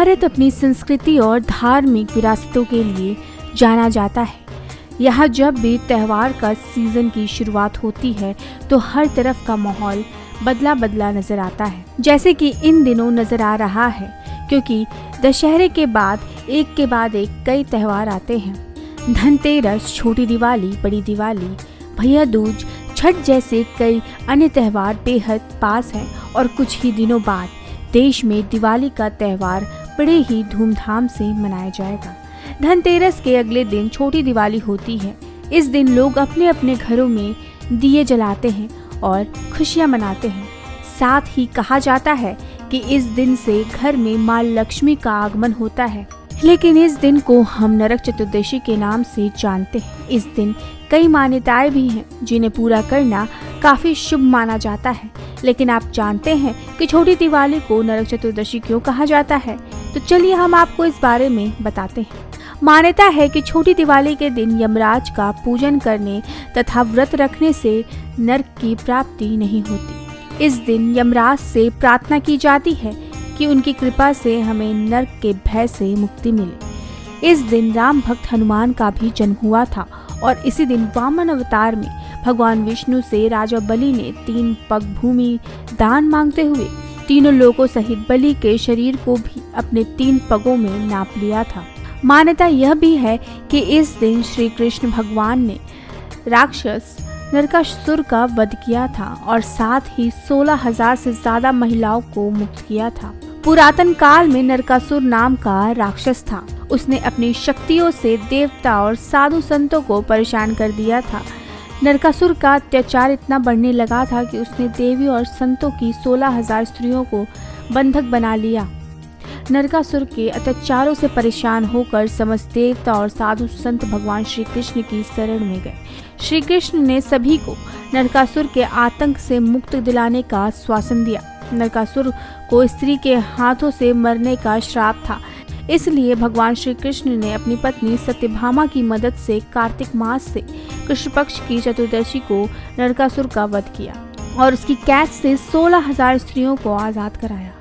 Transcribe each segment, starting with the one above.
भारत अपनी संस्कृति और धार्मिक विरासतों के लिए जाना जाता है। यहाँ जब भी त्यौहार का सीजन की शुरुआत होती है तो हर तरफ का माहौल बदला बदला नजर आता है, जैसे कि इन दिनों नजर आ रहा है, क्योंकि दशहरे के बाद एक कई त्यौहार आते हैं। धनतेरस, छोटी दिवाली, बड़ी दिवाली, भैया दूज, छठ जैसे कई अन्य त्यौहार बेहद पास हैं और कुछ ही दिनों बाद देश में दिवाली का त्यौहार बड़े ही धूमधाम से मनाया जाएगा। धनतेरस के अगले दिन छोटी दिवाली होती है। इस दिन लोग अपने अपने घरों में दिए जलाते हैं और खुशियां मनाते हैं। साथ ही कहा जाता है कि इस दिन से घर में मां लक्ष्मी का आगमन होता है। लेकिन इस दिन को हम नरक चतुर्दशी के नाम से जानते हैं। इस दिन कई मान्यताएं भी हैं जिन्हें पूरा करना काफी शुभ माना जाता है। लेकिन आप जानते हैं कि छोटी दिवाली को नरक चतुर्दशी क्यों कहा जाता है? तो चलिए हम आपको इस बारे में बताते हैं। मान्यता है कि छोटी दिवाली के दिन यमराज का पूजन करने तथा व्रत रखने से नरक की प्राप्ति नहीं होती। इस दिन यमराज से प्रार्थना की जाती है कि उनकी कृपा से हमें नरक के भय से मुक्ति मिले। इस दिन राम भक्त हनुमान का भी जन्म हुआ था और इसी दिन वामन अवतार में भगवान विष्णु से राजा बलि ने 3 पग भूमि दान मांगते हुए तीनों लोगों सहित बलि के शरीर को भी अपने 3 पगों में नाप लिया था। मान्यता यह भी है कि इस दिन श्री कृष्ण भगवान ने राक्षस नरकासुर का वध किया था और साथ ही 16,000 से ज्यादा महिलाओं को मुक्त किया था। पुरातन काल में नरकासुर नाम का राक्षस था। उसने अपनी शक्तियों से देवता और साधु संतों को परेशान कर दिया था। नरकासुर का अत्याचार इतना बढ़ने लगा था कि उसने देवी और संतों की 16,000 स्त्रियों को बंधक बना लिया। नरकासुर के अत्याचारों से परेशान होकर समस्त देवता और साधु संत भगवान श्री कृष्ण की शरण में गए। श्री कृष्ण ने सभी को नरकासुर के आतंक से मुक्त दिलाने का आश्वासन दिया। नरकासुर को स्त्री के हाथों से मरने का श्राप था, इसलिए भगवान श्री कृष्ण ने अपनी पत्नी सत्यभामा की मदद से कार्तिक मास से कृष्ण पक्ष की चतुर्दशी को नरकासुर का वध किया और उसकी कैद से 16,000 स्त्रियों को आजाद कराया।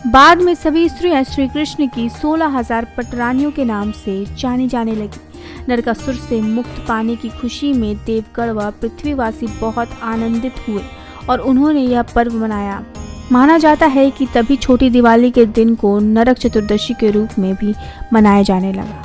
बाद में सभी स्त्रियां श्री कृष्ण की 16,000 पटरानियों के नाम से जानी जाने लगी। नरकासुर से मुक्त पाने की खुशी में देवगण व पृथ्वीवासी बहुत आनंदित हुए और उन्होंने यह पर्व मनाया। माना जाता है कि तभी छोटी दिवाली के दिन को नरक चतुर्दशी के रूप में भी मनाया जाने लगा।